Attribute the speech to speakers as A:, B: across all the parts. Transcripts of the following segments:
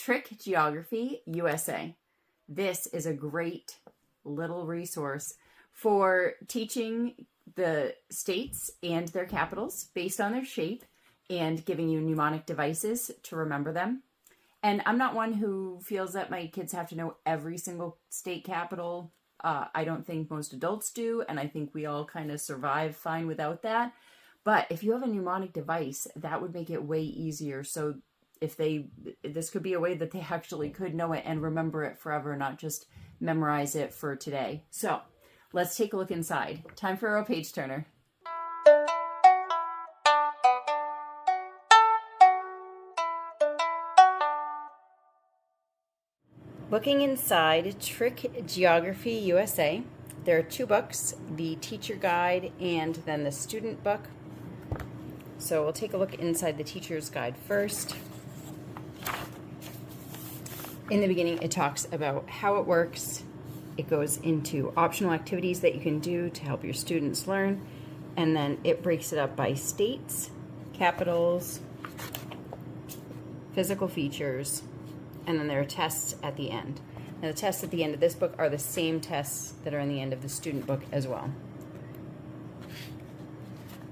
A: Trick Geography USA. This is a great little resource for teaching the states and their capitals based on their shape and giving you mnemonic devices to remember them. And I'm not one who feels that my kids have to know every single state capital. I don't think most adults do, and I think we all kind of survive fine without that. But if you have a mnemonic device, that would make it way easier. So this could be a way that they actually could know it and remember it forever, not just memorize it for today. So let's take a look inside. Time for a page turner. Looking inside Trick Geography USA, there are two books, the teacher guide and then the student book. So we'll take a look inside the teacher's guide first. In the beginning, it talks about how it works. It goes into optional activities that you can do to help your students learn. And then it breaks it up by states, capitals, physical features, and then there are tests at the end. Now the tests at the end of this book are the same tests that are in the end of the student book as well.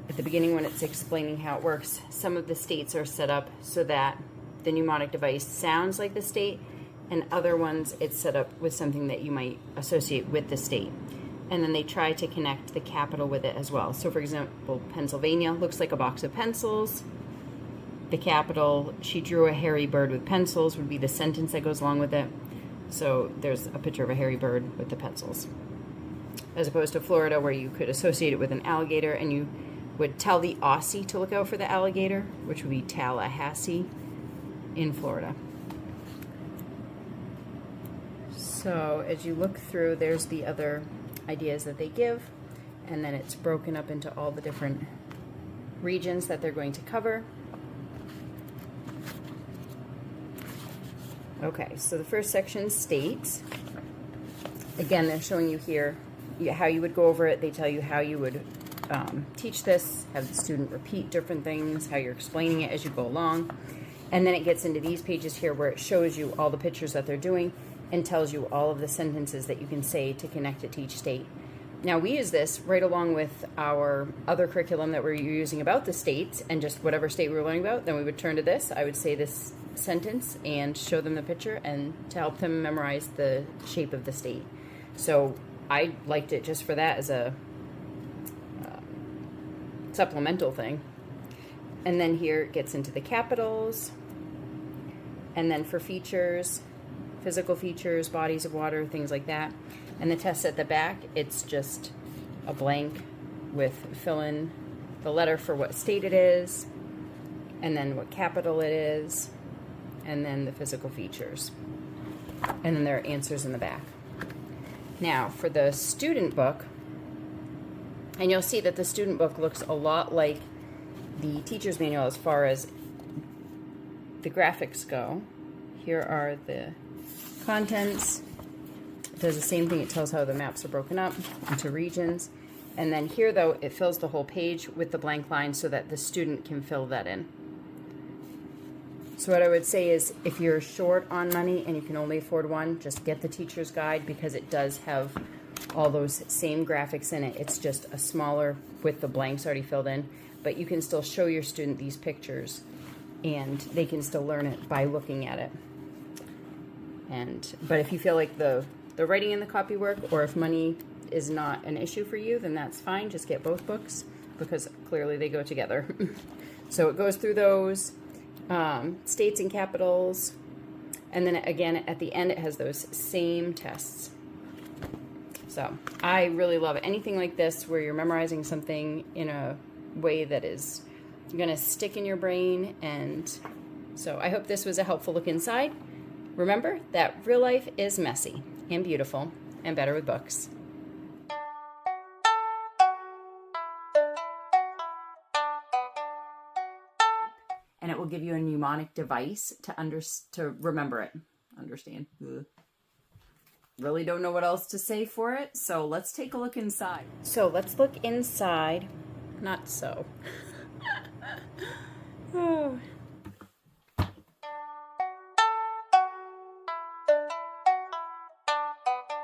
A: At the beginning, when it's explaining how it works, some of the states are set up so that the mnemonic device sounds like the state, and other ones it's set up with something that you might associate with the state. And then they try to connect the capital with it as well. So for example, Pennsylvania looks like a box of pencils. The capital, she drew a hairy bird with pencils, would be the sentence that goes along with it. So there's a picture of a hairy bird with the pencils. As opposed to Florida, where you could associate it with an alligator, and you would tell the Aussie to look out for the alligator, which would be Tallahassee in Florida. So as you look through, there's the other ideas that they give, and then it's broken up into all the different regions that they're going to cover. Okay, so the first section, states. Again, they're showing you here how you would go over it. They tell you how you would teach this, have the student repeat different things, how you're explaining it as you go along. And then it gets into these pages here where it shows you all the pictures that they're doing and tells you all of the sentences that you can say to connect it to each state. Now, we use this right along with our other curriculum that we're using about the states, and just whatever state we were learning about, then we would turn to this. I would say this sentence and show them the picture and to help them memorize the shape of the state. So I liked it just for that as a supplemental thing. And then here it gets into the capitals, and then for features, physical features, bodies of water, things like that. And the test at the back, it's just a blank with fill in the letter for what state it is, and then what capital it is, and then the physical features. And then there are answers in the back. Now, for the student book, and you'll see that the student book looks a lot like the teacher's manual as far as the graphics go. Here are the contents. It does the same thing. It tells how the maps are broken up into regions. And then here, though, it fills the whole page with the blank lines so that the student can fill that in. So what I would say is, if you're short on money and you can only afford one, just get the teacher's guide, because it does have all those same graphics in it. It's just a smaller with the blanks already filled in, but you can still show your student these pictures and they can still learn it by looking at it. But if you feel like the writing and the copy work, or if money is not an issue for you, then that's fine. Just get both books, because clearly they go together. So it goes through those states and capitals, and then again at the end it has those same tests. So I really love it. Anything like this where you're memorizing something in a way that is going to stick in your brain. And so I hope this was a helpful look inside. Remember that real life is messy and beautiful and better with books. And it will give you a mnemonic device to remember it. Understand? Ugh. Really don't know what else to say for it, so let's take a look inside. So let's look inside. Not so. Oh.